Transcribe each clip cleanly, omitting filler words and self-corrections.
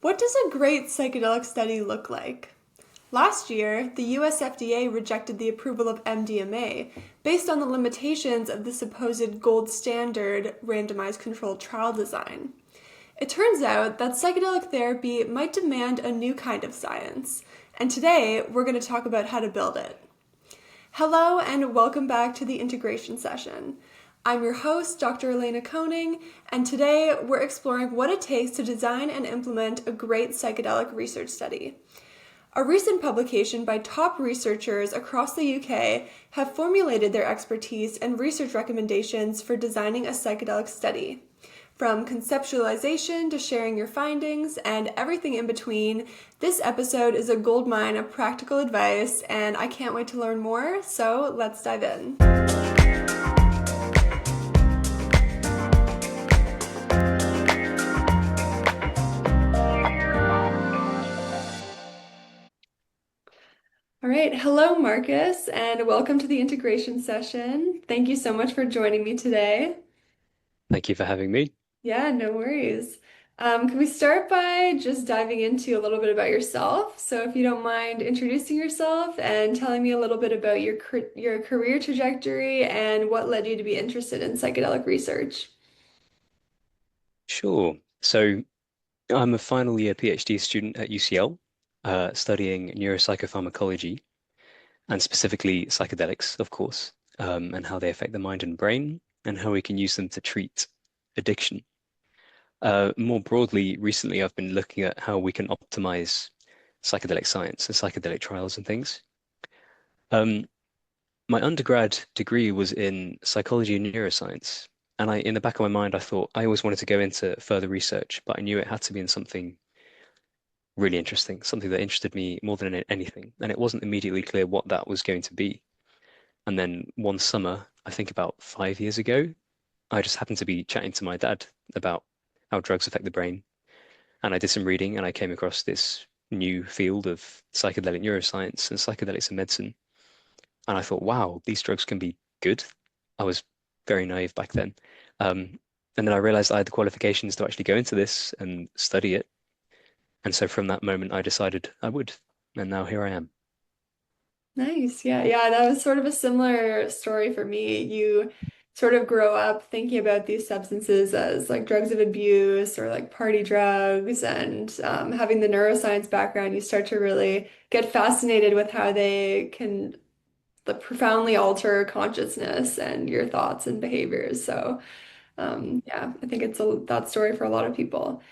What does a great psychedelic study look like? Last year, the US FDA rejected the approval of MDMA based on the limitations of the supposed gold standard randomized controlled trial design. It turns out that psychedelic therapy might demand a new kind of science, and today we're going to talk about how to build it. Hello, and welcome back to the integration session. I'm your host, Dr. Elena Koning, and today we're exploring what it takes to design and implement a great psychedelic research study. A recent publication by top researchers across the UK have formulated their expertise and research recommendations for designing a psychedelic study. From conceptualization to sharing your findings and everything in between, this episode is a goldmine of practical advice, and I can't wait to learn more, so let's dive in. All right, hello Marcus, and welcome to the integration session. Thank you so much for joining me today. Thank you for having me. Yeah, no worries. Can we start by just diving into a little bit about yourself? So, if you don't mind introducing yourself and telling me a little bit about your career trajectory and what led you to be interested in psychedelic research. Sure. So I'm a final year PhD student at UCL, studying neuropsychopharmacology and specifically psychedelics, of course, and how they affect the mind and brain and how we can use them to treat addiction. More broadly, recently I've been looking at how we can optimize psychedelic science and psychedelic trials and things. Um, my undergrad degree was in psychology and neuroscience. And in the back of my mind, I thought I always wanted to go into further research, but I knew it had to be in something really interesting, something that interested me more than anything. And it wasn't immediately clear what that was going to be. And then one summer, I think about 5 years ago, I just happened to be chatting to my dad about how drugs affect the brain. And I did some reading and I came across this new field of psychedelic neuroscience and psychedelics in medicine. And I thought, wow, these drugs can be good. I was very naive back then. Um, and then I realized I had the qualifications to actually go into this and study it. And so from that moment, I decided I would. And now here I am. Nice. Yeah, that was sort of a similar story for me. You sort of grow up thinking about these substances as like drugs of abuse or like party drugs, and having the neuroscience background, you start to really get fascinated with how they can profoundly alter consciousness and your thoughts and behaviors. So, yeah, I think it's that story for a lot of people.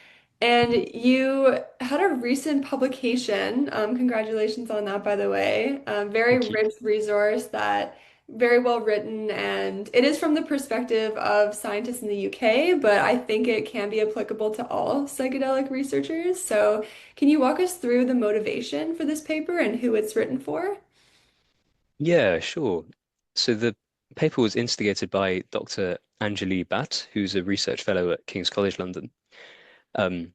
And you had a recent publication. Congratulations on that, by the way. Very Thank you. rich resource that very well written, and it is from the perspective of scientists in the UK, but I think it can be applicable to all psychedelic researchers. So, can you walk us through the motivation for this paper and who it's written for? Yeah, sure. So the paper was instigated by Dr. Anjali Bhatt, who's a research fellow at King's College London. Um,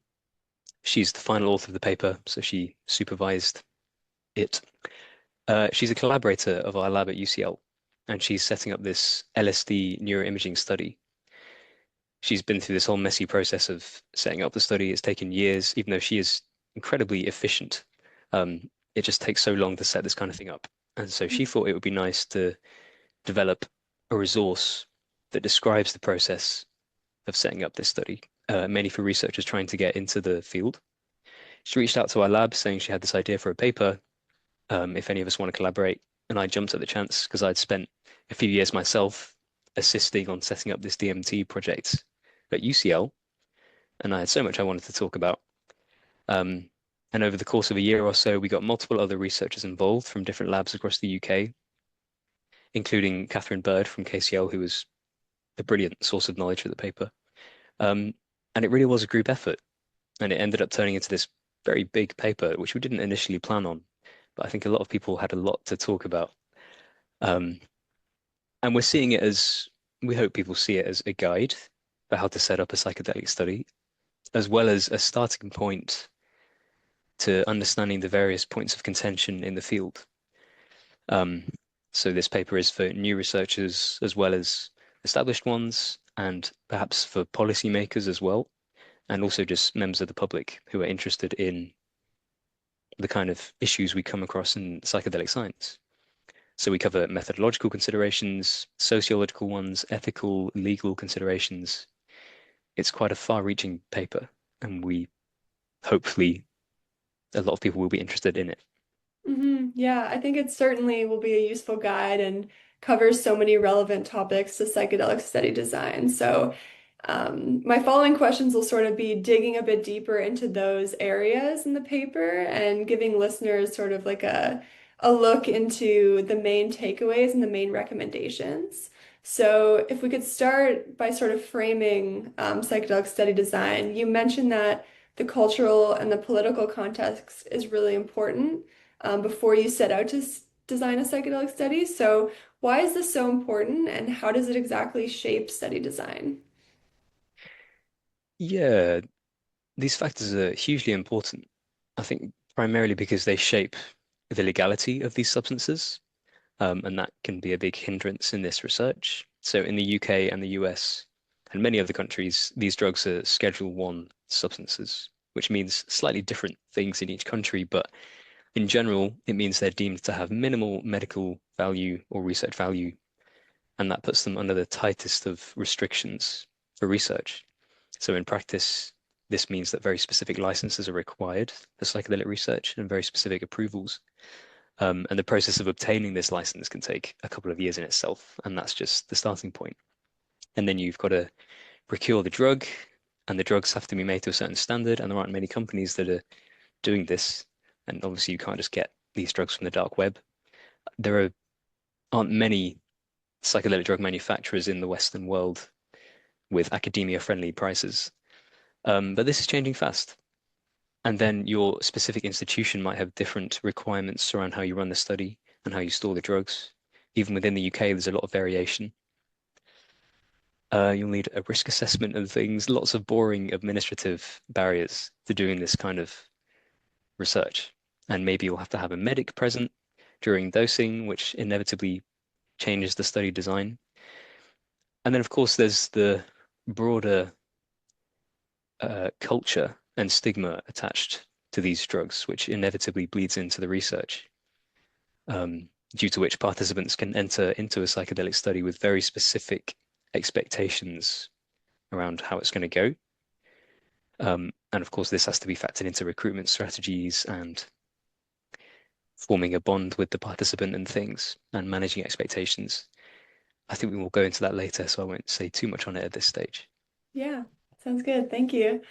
she's the final author of the paper, so she supervised it. She's a collaborator of our lab at UCL, and she's setting up this LSD neuroimaging study. She's been through this whole messy process of setting up the study. It's taken years, even though she is incredibly efficient. It just takes so long to set this kind of thing up. And so she thought it would be nice to develop a resource that describes the process of setting up this study, mainly for researchers trying to get into the field. She reached out to our lab saying she had this idea for a paper, if any of us want to collaborate. And I jumped at the chance because I'd spent a few years myself assisting on setting up this DMT project at UCL, and I had so much I wanted to talk about. Um, and over the course of a year or so, we got multiple other researchers involved from different labs across the UK, including Catherine Bird from KCL, who was a brilliant source of knowledge for the paper. Um, and it really was a group effort, and it ended up turning into this very big paper, which we didn't initially plan on. But I think a lot of people had a lot to talk about. Um, and we're seeing it as, we hope people see it as a guide for how to set up a psychedelic study, as well as a starting point to understanding the various points of contention in the field. Um, so this paper is for new researchers as well as established ones, and perhaps for policymakers as well. and also just members of the public who are interested in the kind of issues we come across in psychedelic science. So we cover methodological considerations, sociological ones, ethical, legal considerations. It's quite a far-reaching paper, and we hopefully a lot of people will be interested in it. Yeah, I think it certainly will be a useful guide and covers so many relevant topics to psychedelic study design. So, my following questions will sort of be digging a bit deeper into those areas in the paper and giving listeners sort of like a look into the main takeaways and the main recommendations. So, if we could start by sort of framing psychedelic study design, you mentioned that the cultural and the political context is really important before you set out to design a psychedelic study. So, why is this so important and how does it exactly shape study design? Yeah, these factors are hugely important. I think primarily because they shape the legality of these substances, and that can be a big hindrance in this research. So in the UK and the US and many other countries, these drugs are Schedule 1 substances, which means slightly different things in each country, but in general, it means they're deemed to have minimal medical value or research value, and that puts them under the tightest of restrictions for research. So in practice, this means that very specific licenses are required for psychedelic research and very specific approvals. And the process of obtaining this license can take a couple of years in itself, and that's just the starting point. And then you've got to procure the drug, and the drugs have to be made to a certain standard, and there aren't many companies that are doing this. And obviously, you can't just get these drugs from the dark web. Aren't many psychedelic drug manufacturers in the Western world with academia-friendly prices. But this is changing fast. And then your specific institution might have different requirements around how you run the study and how you store the drugs. Even within the UK, there's a lot of variation. You'll need a risk assessment of things, lots of boring administrative barriers to doing this kind of research. And maybe you'll have to have a medic present during dosing, which inevitably changes the study design. And then, of course, there's the broader culture and stigma attached to these drugs, which inevitably bleeds into the research, due to which participants can enter into a psychedelic study with very specific expectations around how it's going to go. And of course, this has to be factored into recruitment strategies and forming a bond with the participant and things and managing expectations. I think we will go into that later, so I won't say too much on it at this stage. Yeah, sounds good. Thank you.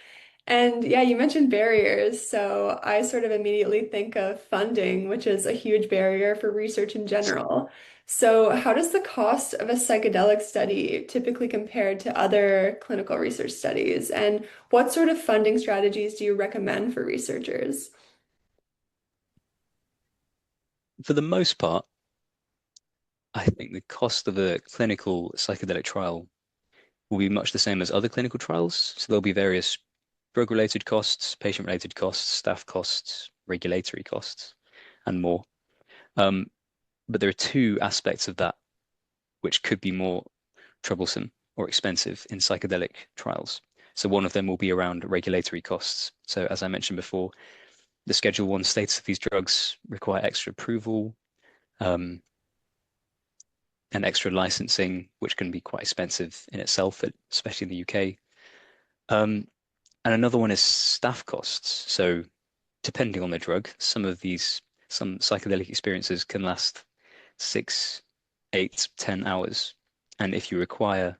And yeah, you mentioned barriers. So I sort of immediately think of funding, which is a huge barrier for research in general. So, how does the cost of a psychedelic study typically compare to other clinical research studies? And what sort of funding strategies do you recommend for researchers? For the most part, I think the cost of a clinical psychedelic trial will be much the same as other clinical trials. So there'll be various drug-related costs, patient-related costs, staff costs, regulatory costs, and more. Um, but there are two aspects of that which could be more troublesome or expensive in psychedelic trials. So one of them will be around regulatory costs. So as I mentioned before, the Schedule 1 status of these drugs require extra approval, um, and extra licensing, which can be quite expensive in itself, especially in the UK. Um, and another one is staff costs. So depending on the drug, some psychedelic experiences can last 6, 8, 10 hours. And if you require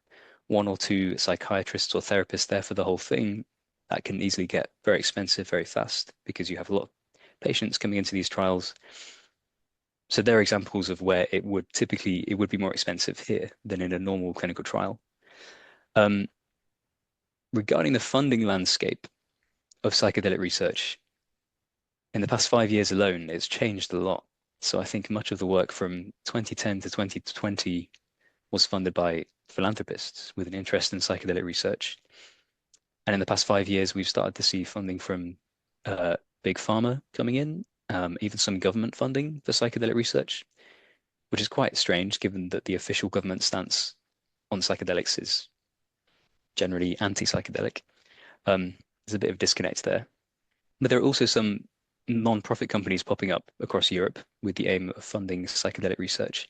one or two psychiatrists or therapists there for the whole thing, that can easily get very expensive very fast because you have a lot of patients coming into these trials. So there are examples of where it would be more expensive here than in a normal clinical trial. Um, Regarding the funding landscape of psychedelic research, in the past 5 years alone, it's changed a lot. So I think much of the work from 2010 to 2020 was funded by philanthropists with an interest in psychedelic research. And in the past 5 years, we've started to see funding from big pharma coming in, even some government funding for psychedelic research, which is quite strange given that the official government stance on psychedelics is generally anti-psychedelic. There's a bit of disconnect there. But there are also some non-profit companies popping up across Europe with the aim of funding psychedelic research.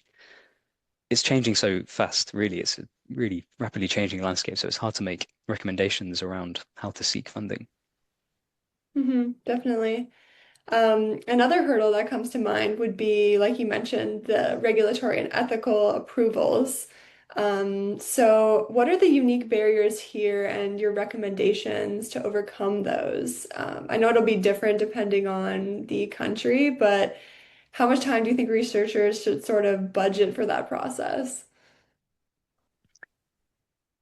It's changing so fast, really. It's a really rapidly changing landscape, so it's hard to make recommendations around how to seek funding. Definitely. Another hurdle that comes to mind would be, like you mentioned, the regulatory and ethical approvals. So, what are the unique barriers here and your recommendations to overcome those? I know it'll be different depending on the country, but how much time do you think researchers should sort of budget for that process?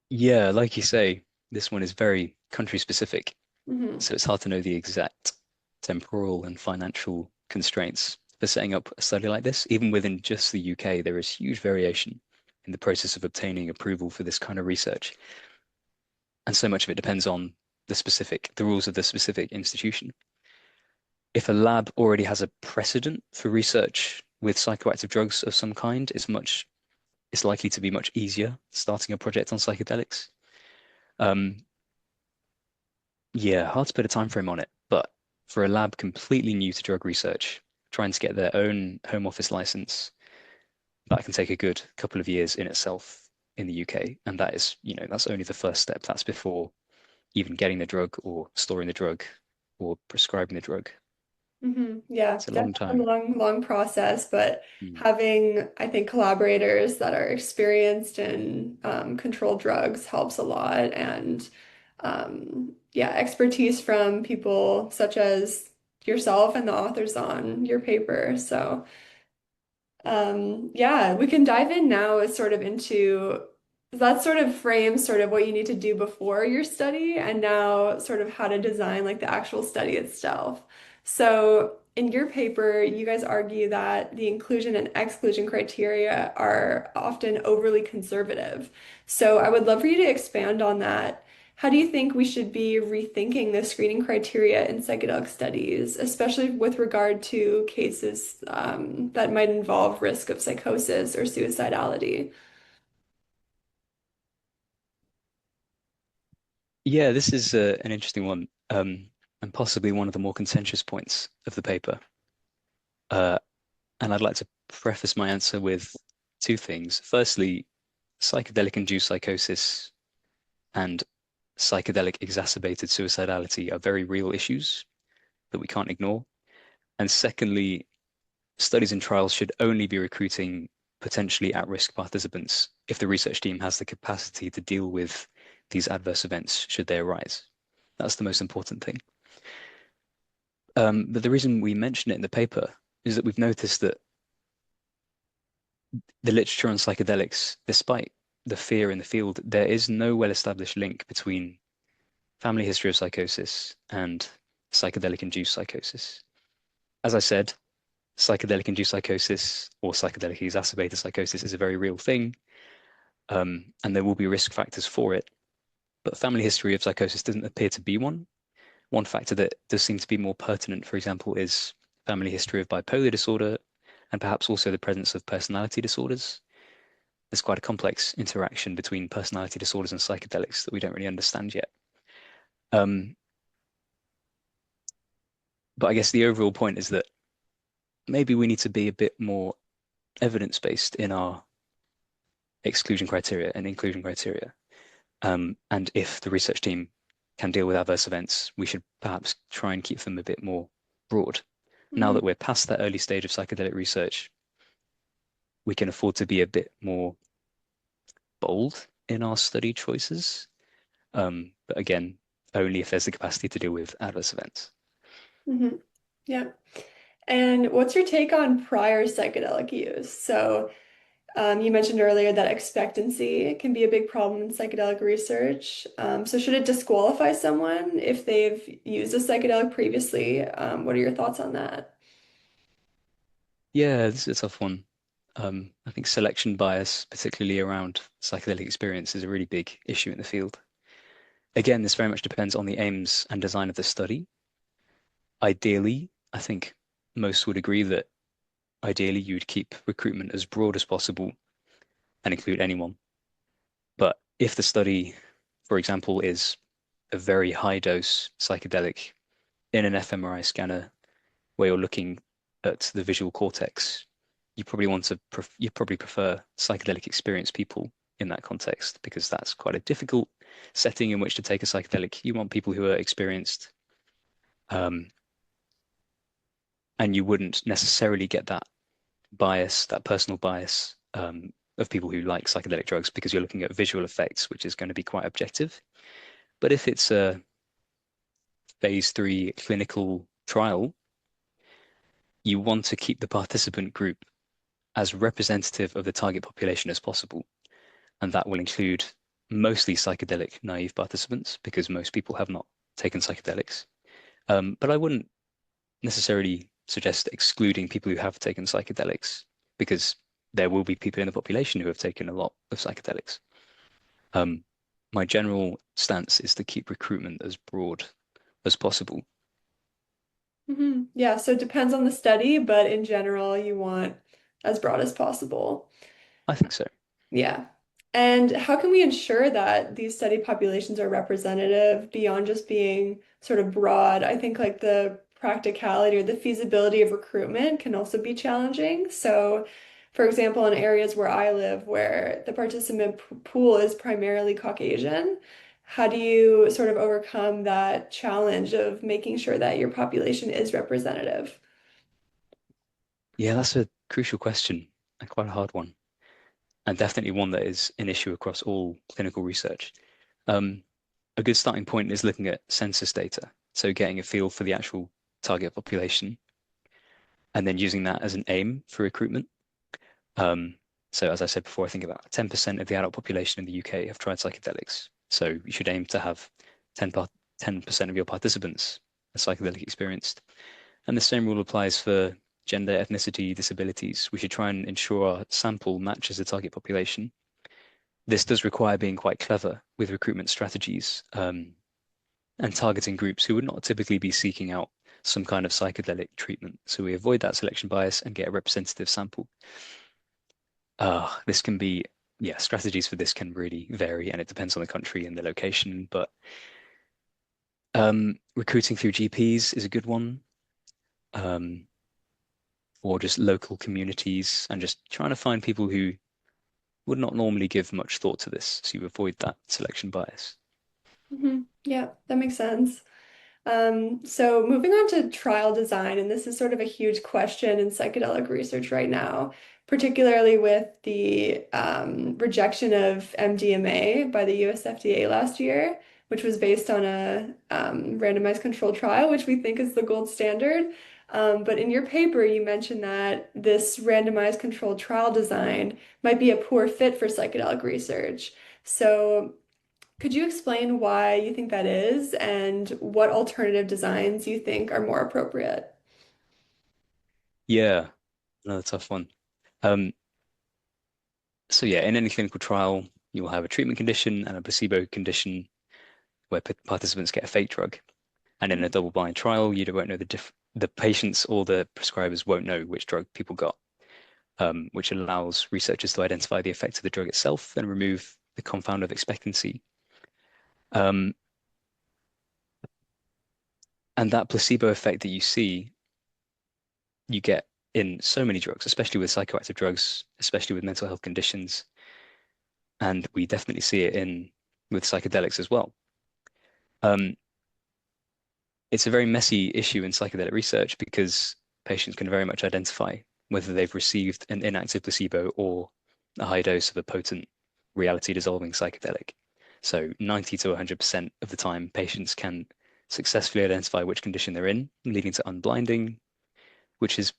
Yeah, like you say, this one is very country specific, Hmm. so it's hard to know the exact temporal and financial constraints for setting up a study like this. Even within just the UK, there is huge variation in the process of obtaining approval for this kind of research. And so much of it depends on the rules of the specific institution. If a lab already has a precedent for research with psychoactive drugs of some kind, it's likely to be much easier starting a project on psychedelics. Um, yeah, hard to put a time frame on it, but for a lab completely new to drug research, trying to get their own home office license, that can take a good couple of years in itself in the UK. And that is, that's only the first step. That's before even getting the drug or storing the drug or prescribing the drug. Yeah, It's a long definitely a time. long, long process, but Mm. having, I think, collaborators that are experienced in controlled drugs helps a lot. And yeah, expertise from people such as yourself and the authors on your paper. So yeah, we can dive in now as sort of into that sort of frames sort of what you need to do before your study and now sort of how to design like the actual study itself. So in your paper, you guys argue that the inclusion and exclusion criteria are often overly conservative. So I would love for you to expand on that. How do you think we should be rethinking the screening criteria in psychedelic studies, especially with regard to cases that might involve risk of psychosis or suicidality? Yeah, this is an interesting one, and possibly one of the more contentious points of the paper. Uh, and I'd like to preface my answer with two things. Firstly, psychedelic-induced psychosis and psychedelic exacerbated suicidality are very real issues that we can't ignore. And secondly, studies and trials should only be recruiting potentially at-risk participants if the research team has the capacity to deal with these adverse events should they arise. That's the most important thing. But the reason we mention it in the paper is that we've noticed that the literature on psychedelics, despite the fear in the field, there is no well-established link between family history of psychosis and psychedelic-induced psychosis. As I said, psychedelic-induced psychosis or psychedelic exacerbated psychosis is a very real thing, and there will be risk factors for it. But family history of psychosis doesn't appear to be one. One factor that does seem to be more pertinent, for example, is family history of bipolar disorder and perhaps also the presence of personality disorders. There's quite a complex interaction between personality disorders and psychedelics that we don't really understand yet. Um, but I guess the overall point is that maybe we need to be a bit more evidence-based in our exclusion criteria and inclusion criteria. And if the research team can deal with adverse events, we should perhaps try and keep them a bit more broad. Now Mhm. that we're past that early stage of psychedelic research, we can afford to be a bit more bold in our study choices. But again, only if there's the capacity to deal with adverse events. Mhm. Yeah. And what's your take on prior psychedelic use? So, you mentioned earlier that expectancy can be a big problem in psychedelic research. So, should it disqualify someone if they've used a psychedelic previously? What are your thoughts on that? Yeah, this is a tough one. I think selection bias, particularly around psychedelic experience, is a really big issue in the field. Again, this very much depends on the aims and design of the study. Ideally, I think most would agree that ideally you'd keep recruitment as broad as possible and include anyone. But if the study, for example, is a very high dose psychedelic in an fMRI scanner where you're looking at the visual cortex, you probably prefer psychedelic experienced people in that context because that's quite a difficult setting in which to take a psychedelic. You want people who are experienced, um, and you wouldn't necessarily get that bias, that personal bias, of people who like psychedelic drugs because you're looking at visual effects, which is going to be quite objective. But if it's a phase 3 clinical trial, you want to keep the participant group as representative of the target population as possible. And that will include mostly psychedelic naive participants because most people have not taken psychedelics. But I wouldn't necessarily suggest excluding people who have taken psychedelics because there will be people in the population who have taken a lot of psychedelics. Um, my general stance is to keep recruitment as broad as possible. Yeah, so it depends on the study, but in general, you want as broad as possible. I think so. Yeah. And how can we ensure that these study populations are representative beyond just being sort of broad? I think like the practicality or the feasibility of recruitment can also be challenging. So, for example, in areas where I live, where the participant pool is primarily Caucasian, how do you sort of overcome that challenge of making sure that your population is representative? Yeah, that's a crucial question and quite a hard one, and definitely one that is an issue across all clinical research. Um, a good starting point is looking at census data, so getting a feel for the actual target population, and then using that as an aim for recruitment. Um, so as I said before, I think about 10% of the adult population in the UK have tried psychedelics. So you should aim to have 10% of your participants are psychedelic experienced. And the same rule applies for gender, ethnicity, disabilities. We should try and ensure our sample matches the target population. This does require being quite clever with recruitment strategies, and targeting groups who would not typically be seeking out some kind of psychedelic treatment. So we avoid that selection bias and get a representative sample. This can be, yeah, strategies for this can really vary and it depends on the country and the location. But recruiting through GPs is a good one, um, or just local communities and just trying to find people who would not normally give much thought to this. So you avoid that selection bias. Yeah, that makes sense. So moving on to trial design, and this is sort of a huge question in psychedelic research right now, particularly with the rejection of MDMA by the US FDA last year, which was based on a randomized controlled trial, which we think is the gold standard. But in your paper, you mentioned that this randomized controlled trial design might be a poor fit for psychedelic research. So could you explain why you think that is and what alternative designs you think are more appropriate? Yeah, another tough one. Um, so yeah, in any clinical trial, you will have a treatment condition and a placebo condition where participants get a fake drug. And in a double-blind trial, you won't know the patients or the prescribers won't know which drug people got, which allows researchers to identify the effect of the drug itself and remove the confound of expectancy. Um, and that placebo effect that you see, you get in so many drugs, especially with psychoactive drugs, especially with mental health conditions, and we definitely see it in with psychedelics as well. Um, it's a very messy issue in psychedelic research because patients can very much identify whether they've received an inactive placebo or a high dose of a potent reality dissolving psychedelic. So 90 to 100% of the time, patients can successfully identify which condition they're in, leading to unblinding, which is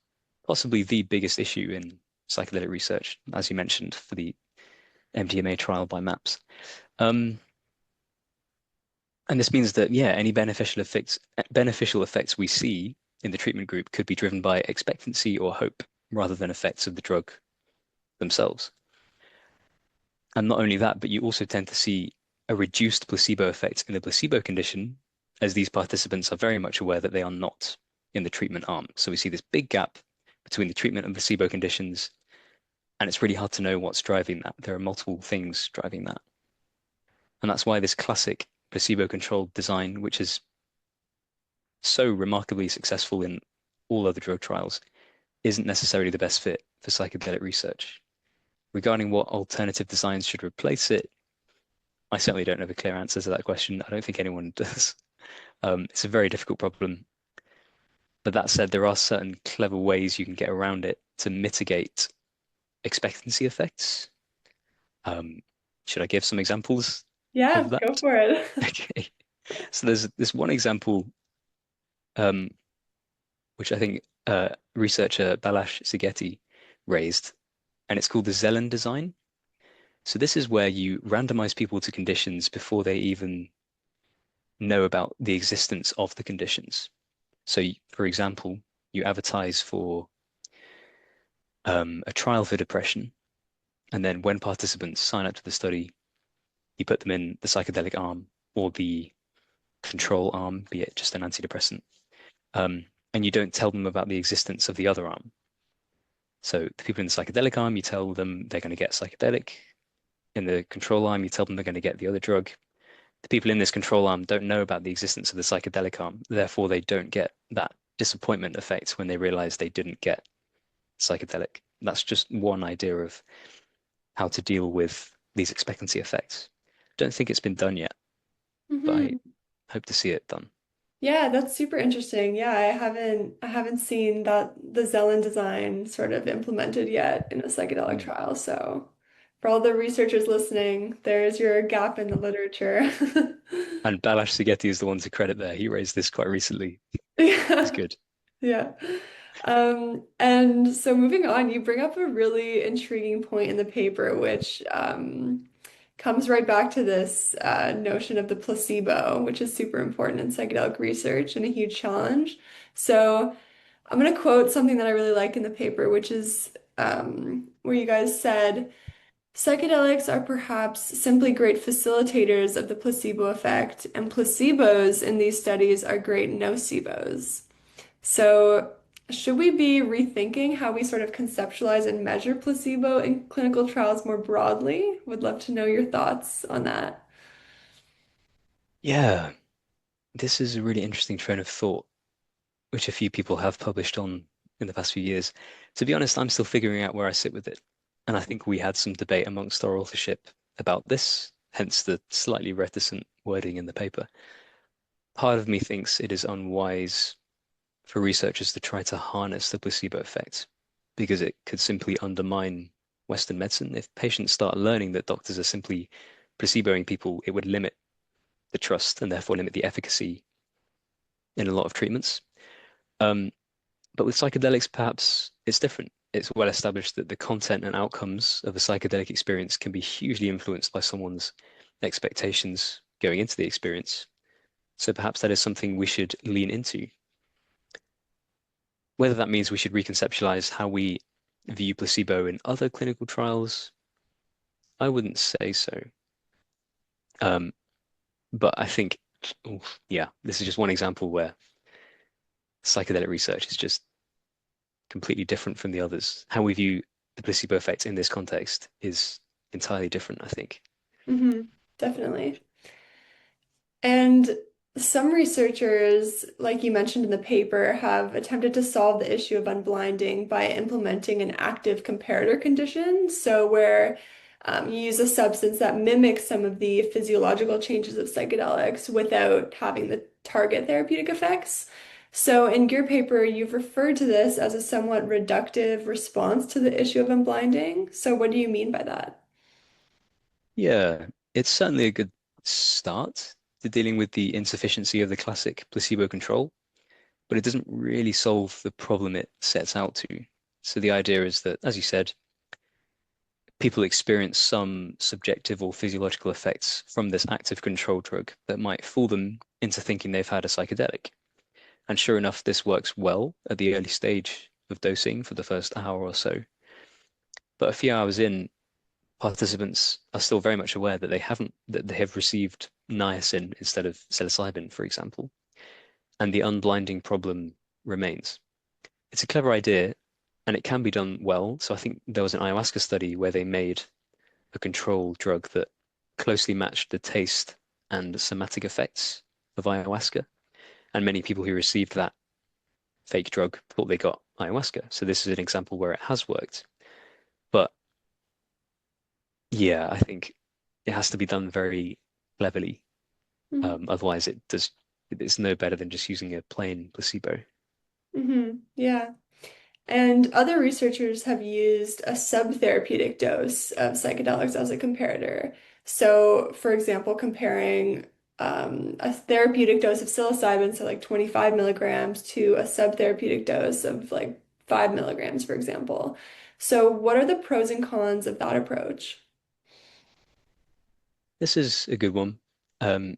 possibly the biggest issue in psychedelic research, as you mentioned, for the MDMA trial by MAPS. Um, and this means that, yeah, any beneficial effects we see in the treatment group could be driven by expectancy or hope rather than effects of the drug themselves. And not only that, but you also tend to see a reduced placebo effect in the placebo condition, as these participants are very much aware that they are not in the treatment arm. So we see this big gap between the treatment and placebo conditions, and it's really hard to know what's driving that. There are multiple things driving that. And that's why this classic placebo-controlled design, which is so remarkably successful in all other drug trials, isn't necessarily the best fit for psychedelic research. Regarding what alternative designs should replace it, I certainly don't have a clear answer to that question. I don't think anyone does. It's a very difficult problem. But that said, there are certain clever ways you can get around it to mitigate expectancy effects. Um, should I give some examples of Yeah, go that? for it. Okay. So there's this one example, um, which I think researcher Balázs Szigeti raised, and it's called the Zelen design. So this is where you randomize people to conditions before they even know about the existence of the conditions. So, for example, you advertise for a trial for depression, and then when participants sign up to the study, you put them in the psychedelic arm or the control arm, be it just an antidepressant, and you don't tell them about the existence of the other arm. So the people in the psychedelic arm, you tell them they're going to get psychedelic. In the control arm, you tell them they're going to get the other drug. The people in this control arm don't know about the existence of the psychedelic arm. Therefore, they don't get that disappointment effect when they realize they didn't get psychedelic. That's just one idea of how to deal with these expectancy effects. Don't think it's been done yet, but I Hmm. hope to see it done. Yeah, that's super interesting. Yeah, I haven't seen that the Zelen design sort of implemented yet in a psychedelic Mm. trial. So for all the researchers listening, there's your gap in the literature. And Balázs Szigeti is the one to credit there. He raised this quite recently. It's Yeah. good. Yeah. And so moving on, you bring up a really intriguing point in the paper, which comes right back to this notion of the placebo, which is super important in psychedelic research and a huge challenge. So I'm going to quote something that I really like in the paper, which is where you guys said, psychedelics are perhaps simply great facilitators of the placebo effect, and placebos in these studies are great nocebos. So, should we be rethinking how we sort of conceptualize and measure placebo in clinical trials more broadly? Would love to know your thoughts on that. Yeah, this is a really interesting train of thought, which a few people have published on in the past few years. To be honest, I'm still figuring out where I sit with it. And I think we had some debate amongst our authorship about this, hence the slightly reticent wording in the paper. Part of me thinks it is unwise for researchers to try to harness the placebo effect because it could simply undermine Western medicine. If patients start learning that doctors are simply placeboing people, it would limit the trust and therefore limit the efficacy in a lot of treatments. Um, but with psychedelics, perhaps it's different. It's well established that the content and outcomes of a psychedelic experience can be hugely influenced by someone's expectations going into the experience. So perhaps that is something we should lean into. Whether that means we should reconceptualize how we view placebo in other clinical trials, I wouldn't say so. Um, but I think, yeah, this is just one example where psychedelic research is just completely different from the others. How we view the placebo effect in this context is entirely different, I think. Definitely. And some researchers, like you mentioned in the paper, have attempted to solve the issue of unblinding by implementing an active comparator condition. So, where you use a substance that mimics some of the physiological changes of psychedelics without having the target therapeutic effects. So, in your paper, you've referred to this as a somewhat reductive response to the issue of unblinding. So, what do you mean by that? Yeah, it's certainly a good start to dealing with the insufficiency of the classic placebo control, but it doesn't really solve the problem it sets out to. So the idea is that, as you said, people experience some subjective or physiological effects from this active control drug that might fool them into thinking they've had a psychedelic. And sure enough, this works well at the early stage of dosing for the first hour or so. But a few hours in, participants are still very much aware that that they have received niacin instead of psilocybin, for example, and the unblinding problem remains. It's a clever idea and it can be done well. So I think there was an ayahuasca study where they made a control drug that closely matched the taste and somatic effects of ayahuasca. And many people who received that fake drug thought they got ayahuasca. So this is an example where it has worked. But yeah, I think it has to be done very cleverly. Hmm. Otherwise, it's no better than just using a plain placebo. Yeah. And other researchers have used a subtherapeutic dose of psychedelics as a comparator. So, for example, comparing a therapeutic dose of psilocybin, so like 25 milligrams, to a subtherapeutic dose of like 5 milligrams, for example. So, what are the pros and cons of that approach? This is a good one. Um,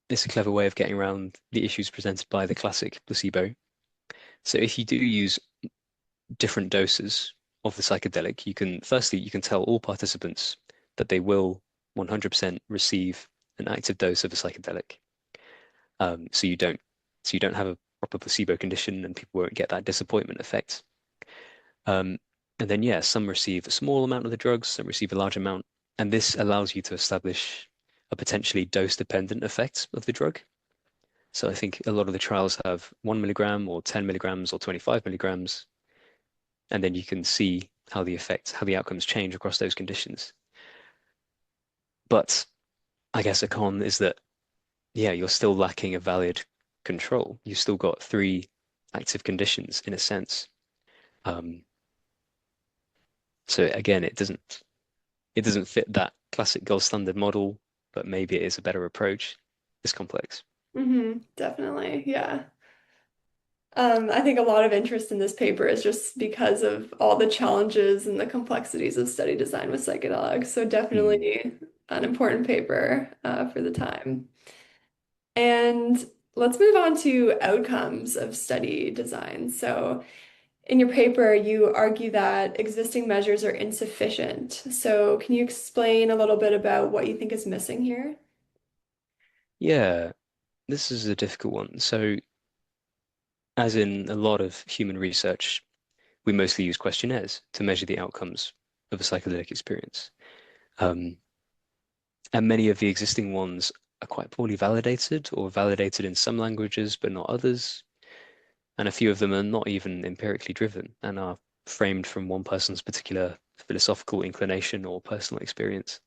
it's a clever way of getting around the issues presented by the classic placebo. So if you do use different doses of the psychedelic, you can tell all participants that they will 100% receive an active dose of a psychedelic. Um, so you don't so you don't have a proper placebo condition and people won't get that disappointment effect. Um, and then yeah, some receive a small amount of the drugs, some receive a large amount, and this allows you to establish a potentially dose-dependent effect of the drug. So I think a lot of the trials have 1 milligram or 10 milligrams or 25 milligrams, and then you can see how the outcomes change across those conditions. But I guess a con is that, yeah, you're still lacking a valid control. You've still got three active conditions in a sense. Um, so again, it doesn't fit that classic gold standard model, but maybe it is a better approach. It's complex. Definitely. Yeah. I think a lot of interest in this paper is just because of all the challenges and the complexities of study design with psychedelics. So Hmm. definitely an important paper for the time. And let's move on to outcomes of study design. So in your paper, you argue that existing measures are insufficient. So can you explain a little bit about what you think is missing here? Yeah, this is a difficult one. So, as in a lot of human research, we mostly use questionnaires to measure the outcomes of a psychedelic experience. Um, and many of the existing ones are quite poorly validated or validated in some languages, but not others. And a few of them are not even empirically driven and are framed from one person's particular philosophical inclination or personal experience.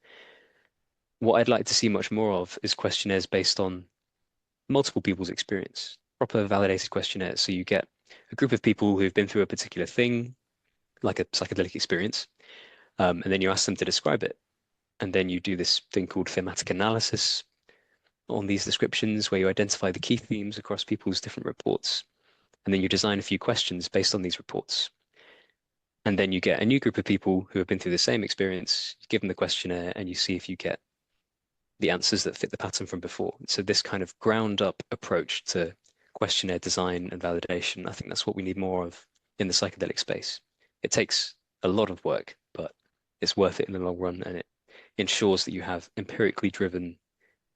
What I'd like to see much more of is questionnaires based on multiple people's experience, proper validated questionnaires. So you get a group of people who've been through a particular thing, like a psychedelic experience, and then you ask them to describe it. And then you do this thing called thematic analysis on these descriptions where you identify the key themes across people's different reports. And then you design a few questions based on these reports. And then you get a new group of people who have been through the same experience, you give them the questionnaire, and you see if you get the answers that fit the pattern from before. So this kind of ground up approach to questionnaire design and validation, I think that's what we need more of in the psychedelic space. It takes a lot of work, but it's worth it in the long run, and it ensures that you have empirically driven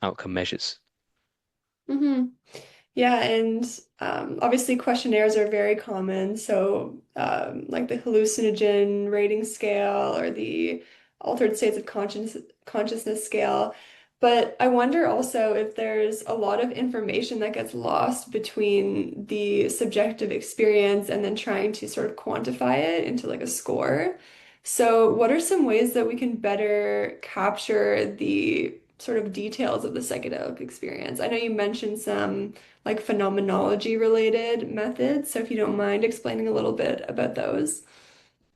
outcome measures. Hmm. Yeah, and obviously questionnaires are very common. So, like the hallucinogen rating scale or the altered states of consciousness scale. But I wonder also if there's a lot of information that gets lost between the subjective experience and then trying to sort of quantify it into like a score. So, what are some ways that we can better capture the sort of details of the psychedelic experience? I know you mentioned some like phenomenology related methods. So if you don't mind explaining a little bit about those.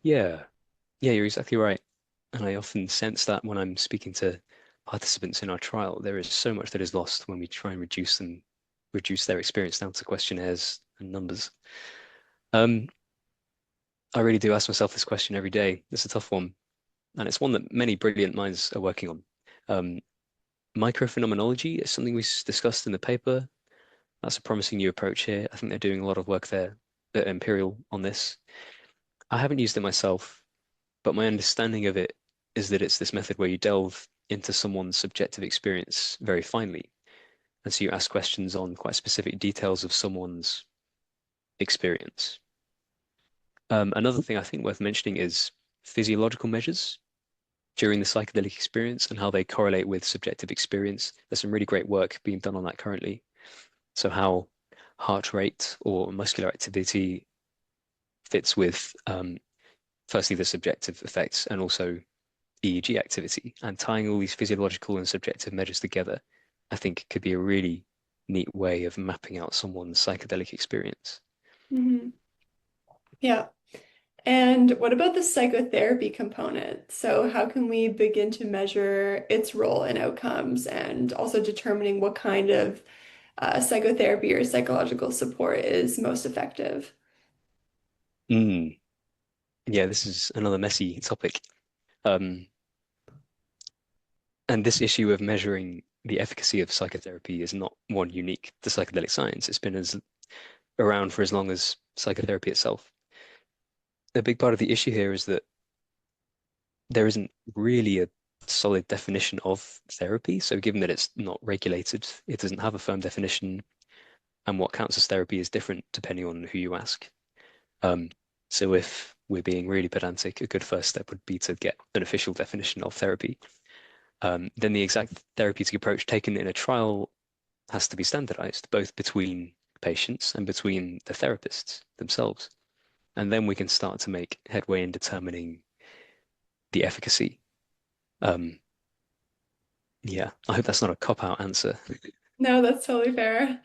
Yeah, yeah, you're exactly right. And I often sense that when I'm speaking to participants in our trial, there is so much that is lost when we try and reduce their experience down to questionnaires and numbers. Um, I really do ask myself this question every day. It's a tough one, and it's one that many brilliant minds are working on. Um, Microphenomenology is something discussed in the paper. That's a promising new approach here. I think they're doing a lot of work there at Imperial on this. I haven't used it myself, but my understanding of it is that it's this method where you delve into someone's subjective experience very finely. And so you ask questions on quite specific details of someone's experience. Another thing I think worth mentioning is physiological measures. during the psychedelic experience and how they correlate with subjective experience. There's some really great work being done on that currently. So how heart rate or muscular activity fits with firstly the subjective effects and also EEG activity, and tying all these physiological and subjective measures together, I think could be a really neat way of mapping out someone's psychedelic experience. Hmm. Yeah. And what about the psychotherapy component? So, how can we begin to measure its role in outcomes and also determining what kind of psychotherapy or psychological support is most effective? Mm. Yeah, this is another messy topic. Um, and this issue of measuring the efficacy of psychotherapy is not one unique to psychedelic science. It's been around for as long as psychotherapy itself. A big part of the issue here is that there isn't really a solid definition of therapy. So, given that it's not regulated, it doesn't have a firm definition, and what counts as therapy is different depending on who you ask. Um, so, if we're being really pedantic, a good first step would be to get an official definition of therapy. Then the exact therapeutic approach taken in a trial has to be standardized, both between patients and between the therapists themselves. And then we can start to make headway in determining the efficacy. Um, yeah, I hope that's not a cop-out answer. No, that's totally fair.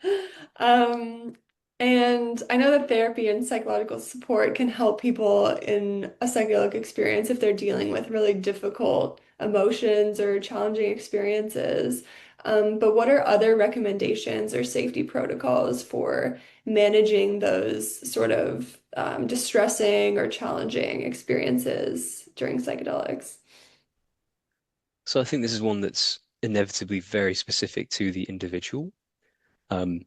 Um, and I know that therapy and psychological support can help people in a psychedelic experience if they're dealing with really difficult emotions or challenging experiences. But what are other recommendations or safety protocols for managing those sort of distressing or challenging experiences during psychedelics? So I think this is one that's inevitably very specific to the individual. Um,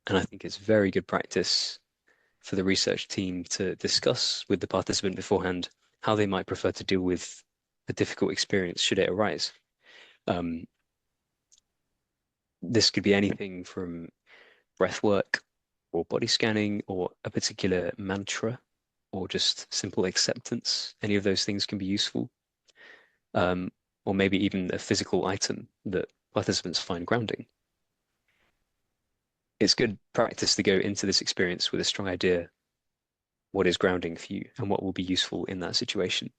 and I think it's very good practice for the research team to discuss with the participant beforehand how they might prefer to deal with a difficult experience should it arise. Um, this could be anything from breath work or body scanning or a particular mantra or just simple acceptance. Any of those things can be useful. Um, or maybe even a physical item that participants find grounding. It's good practice to go into this experience with a strong idea what is grounding for you and what will be useful in that situation.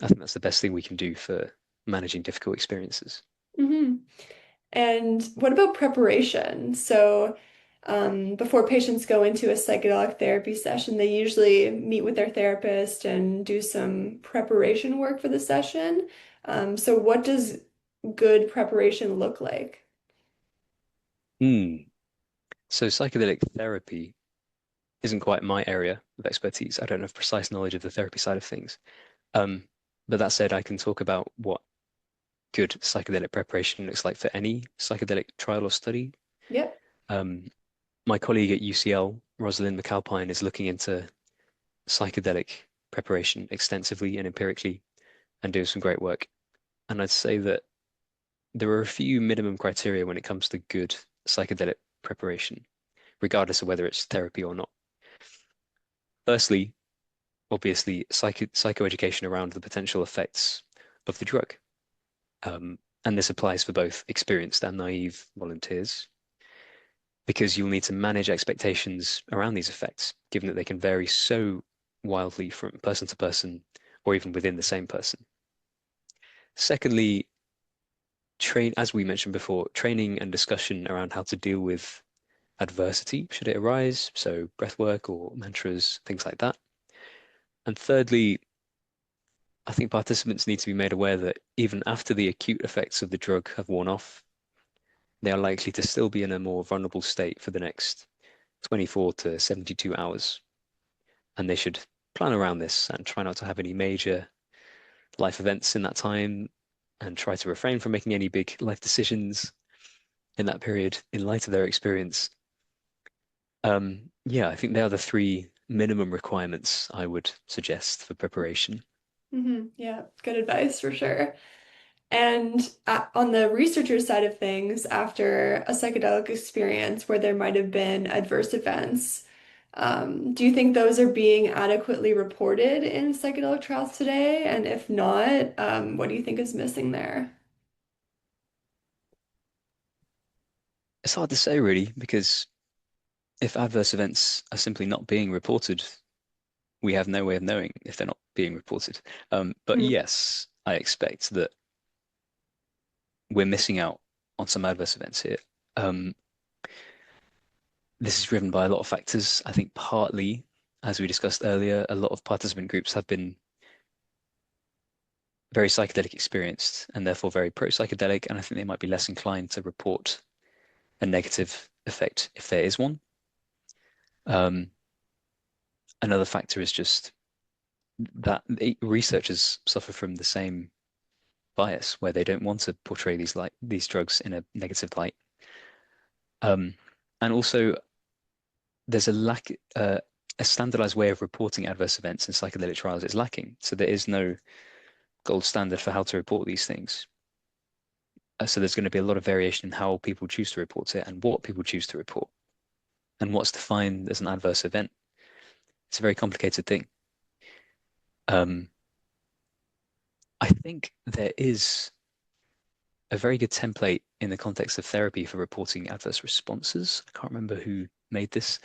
I think that's the best thing we can do for managing difficult experiences. Hmm. And what about preparation? So, before patients go into a psychedelic therapy session, they usually meet with their therapist and do some preparation work for the session. So, what does good preparation look like? Hmm. So psychedelic therapy isn't quite my area of expertise. I don't have precise knowledge of the therapy side of things. Um, but that said, I can talk about what good psychedelic preparation looks like for any psychedelic trial or study. Yep. Um, my colleague at UCL, Rosalind McAlpine, is looking into psychedelic preparation extensively and empirically and doing some great work. And I'd say that there are a few minimum criteria when it comes to good psychedelic preparation, regardless of whether it's therapy or not. Firstly, obviously, psychoeducation around the potential effects of the drug. And this applies for both experienced and naive volunteers, because you'll need to manage expectations around these effects, given that they can vary so wildly from person to person or even within the same person. Secondly, as we mentioned before, training and discussion around how to deal with adversity should it arise, so breath work or mantras, things like that. And thirdly, I think participants need to be made aware that even after the acute effects of the drug have worn off, they are likely to still be in a more vulnerable state for the next 24 to 72 hours. And they should plan around this and try not to have any major life events in that time and try to refrain from making any big life decisions in that period in light of their experience. Yeah, I think they are the three minimum requirements I would suggest for preparation. Yeah, good advice for sure. And on the researcher side of things, after a psychedelic experience where there might have been adverse events, Do you think those are being adequately reported in psychedelic trials today? And if not, what do you think is missing there? It's hard to say really, because if adverse events are simply not being reported, we have no way of knowing if they're not being reported. But Mhm. yes, I expect that we're missing out on some adverse events here. Um, this is driven by a lot of factors. I think partly, as we discussed earlier, a lot of participant groups have been very psychedelic experienced and therefore very pro-psychedelic, and I think they might be less inclined to report a negative effect if there is one. Um, another factor is just that researchers suffer from the same bias where they don't want to portray these drugs in a negative light. Um, and also there's a standardized way of reporting adverse events in psychedelic trials is lacking. So there is no gold standard for how to report these things. So there's going to be a lot of variation in how people choose to report it and what people choose to report and what's defined as an adverse event. It's a very complicated thing. Um, I think there is a very good template in the context of therapy for reporting adverse responses. I can't remember who made this,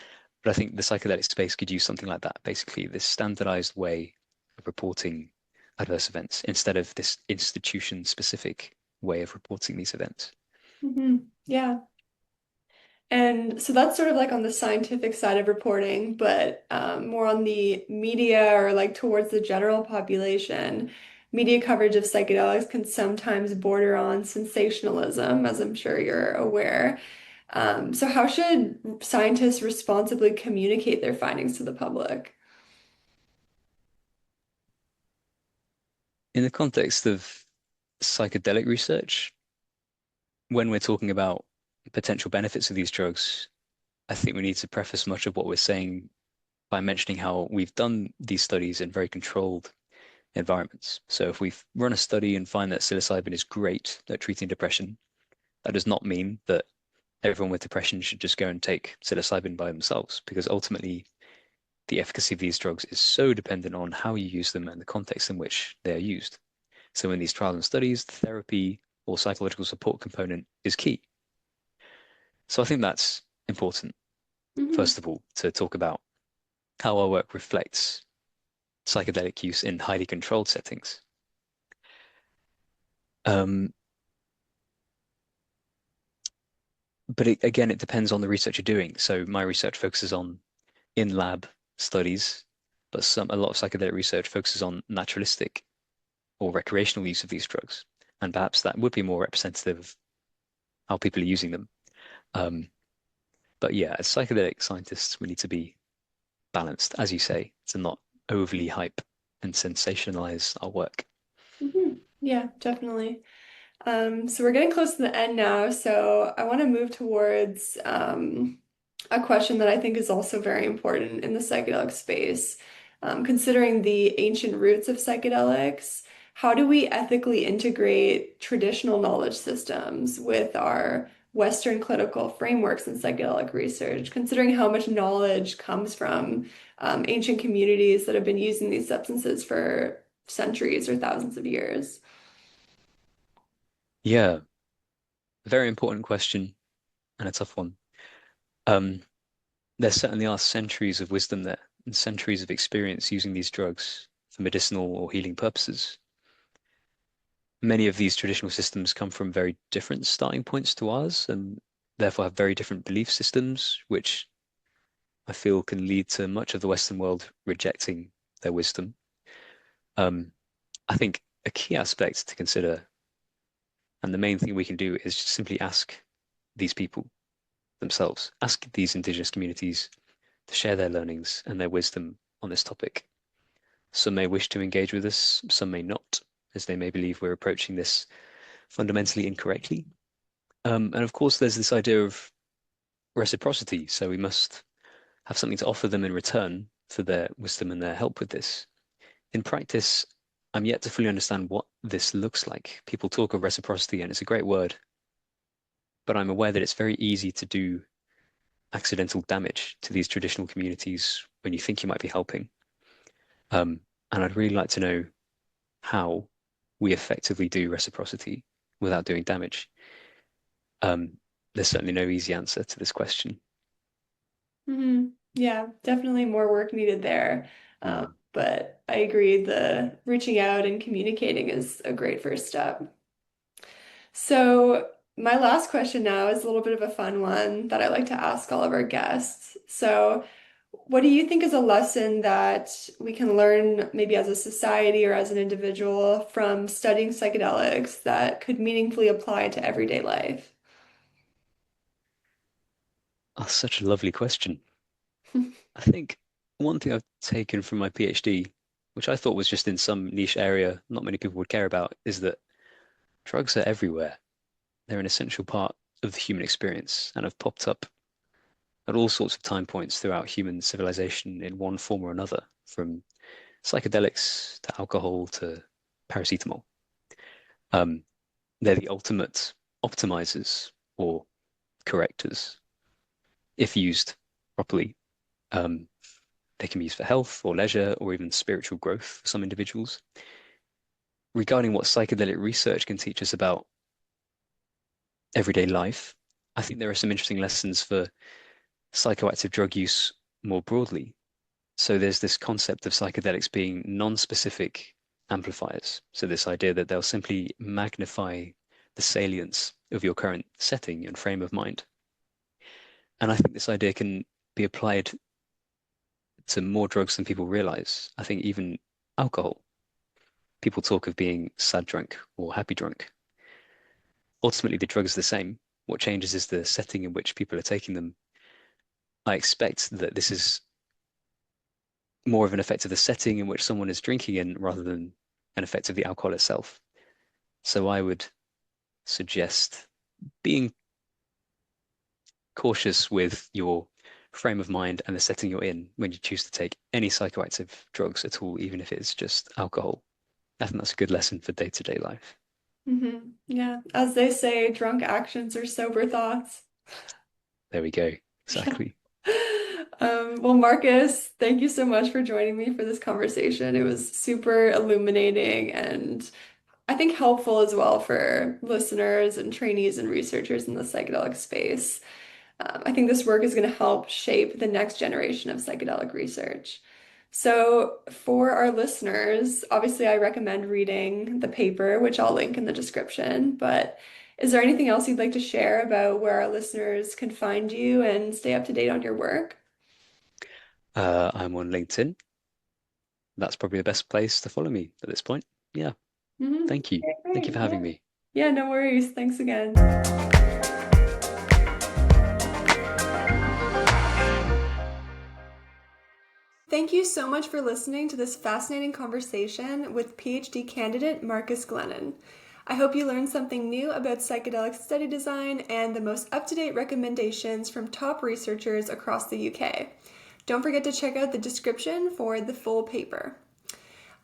but I think the psychedelic space could use something like that. Basically, this standardized way of reporting adverse events instead of this institution-specific way of reporting these events. Yeah. And so that's sort of like on the scientific side of reporting, but more on the media or like towards the general population. Media coverage of psychedelics can sometimes border on sensationalism, as I'm sure you're aware. So how should scientists responsibly communicate their findings to the public? In the context of psychedelic research, when we're talking about potential benefits of these drugs, I think we need to preface much of what we're saying by mentioning how we've done these studies in very controlled environments. So if we run a study and find that psilocybin is great at treating depression, that does not mean that everyone with depression should just go and take psilocybin by themselves, because ultimately the efficacy of these drugs is so dependent on how you use them and the context in which they are used. So in these trials and studies, the therapy or psychological support component is key. So I think that's important, Hmm. first of all, to talk about how our work reflects psychedelic use in highly controlled settings. Um, but again, it depends on the research you're doing. So my research focuses on in-lab studies, but a lot of psychedelic research focuses on naturalistic or recreational use of these drugs. And perhaps that would be more representative of how people are using them. Um, but yeah, as psychedelic scientists, we need to be balanced, as you say, to not overly hype and sensationalize our work. Yeah, definitely. So we're getting close to the end now, so I want to move towards a question that I think is also very important in the psychedelic space. Considering the ancient roots of psychedelics, how do we ethically integrate traditional knowledge systems with our Western clinical frameworks in psychedelic research, considering how much knowledge comes from ancient communities that have been using these substances for centuries or thousands of years? Yeah, very important question and a tough one. Um, there certainly are centuries of wisdom there and centuries of experience using these drugs for medicinal or healing purposes. Many of these traditional systems come from very different starting points to ours and therefore have very different belief systems, which I feel can lead to much of the Western world rejecting their wisdom. Um, I think a key aspect to consider, and the main thing we can do, is just simply ask these people themselves, ask these indigenous communities to share their learnings and their wisdom on this topic. Some may wish to engage with us, some may not, as they may believe we're approaching this fundamentally incorrectly. And of course, there's this idea of reciprocity. So we must have something to offer them in return for their wisdom and their help with this. In practice, I'm yet to fully understand what this looks like. People talk of reciprocity, and it's a great word, but I'm aware that it's very easy to do accidental damage to these traditional communities when you think you might be helping. Um, and I'd really like to know how we effectively do reciprocity without doing damage. Um, there's certainly no easy answer to this question. Yeah, definitely more work needed there. Mm. But I agree, the reaching out and communicating is a great first step. So, my last question now is a little bit of a fun one that I like to ask all of our guests. So, what do you think is a lesson that we can learn, maybe as a society or as an individual, from studying psychedelics that could meaningfully apply to everyday life? Oh, such a lovely question. I think one thing I've taken from my PhD, which I thought was just in some niche area not many people would care about, is that drugs are everywhere. They're an essential part of the human experience and have popped up at all sorts of time points throughout human civilization in one form or another, from psychedelics to alcohol to paracetamol. Um, they're the ultimate optimizers or correctors if used properly. Um, they can be used for health or leisure or even spiritual growth for some individuals. Regarding what psychedelic research can teach us about everyday life, I think there are some interesting lessons for psychoactive drug use more broadly. So there's this concept of psychedelics being non-specific amplifiers. So this idea that they'll simply magnify the salience of your current setting and frame of mind. And I think this idea can be applied to more drugs than people realize. I think even alcohol. People talk of being sad drunk or happy drunk. Ultimately, the drug is the same. What changes is the setting in which people are taking them. I expect that this is more of an effect of the setting in which someone is drinking in rather than an effect of the alcohol itself. So I would suggest being cautious with your frame of mind and the setting you're in when you choose to take any psychoactive drugs at all, even if it's just alcohol. I think that's a good lesson for day-to-day life. Yeah, as they say, drunk actions are sober thoughts. There we go. Yeah. Exactly. Well, Marcus, thank you so much for joining me for this conversation. It was super illuminating and I think helpful as well for listeners and trainees and researchers in the psychedelic space. I think this work is going to help shape the next generation of psychedelic research. So, for our listeners, obviously, I recommend reading the paper, which I'll link in the description. But is there anything else you'd like to share about where our listeners can find you and stay up to date on your work? I'm on LinkedIn. That's probably the best place to follow me at this point. Yeah. Thank you. Okay, Thank you great. for Yeah. having me. Yeah, no worries. Thanks again. Thank you so much for listening to this fascinating conversation with PhD candidate Marcus Glennon. I hope you learned something new about psychedelic study design and the most up-to-date recommendations from top researchers across the UK. Don't forget to check out the description for the full paper.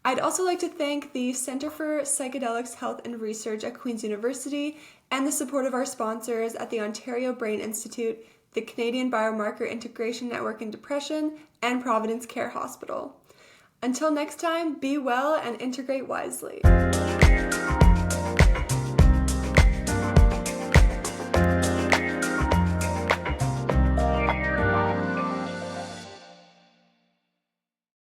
I'd also like to thank the Center for Psychedelics Health and Research at Queen's University and the support of our sponsors at the Ontario Brain Institute, the Canadian Biomarker Integration Network in Depression, and Providence Care Hospital. Until next time, be well and integrate wisely.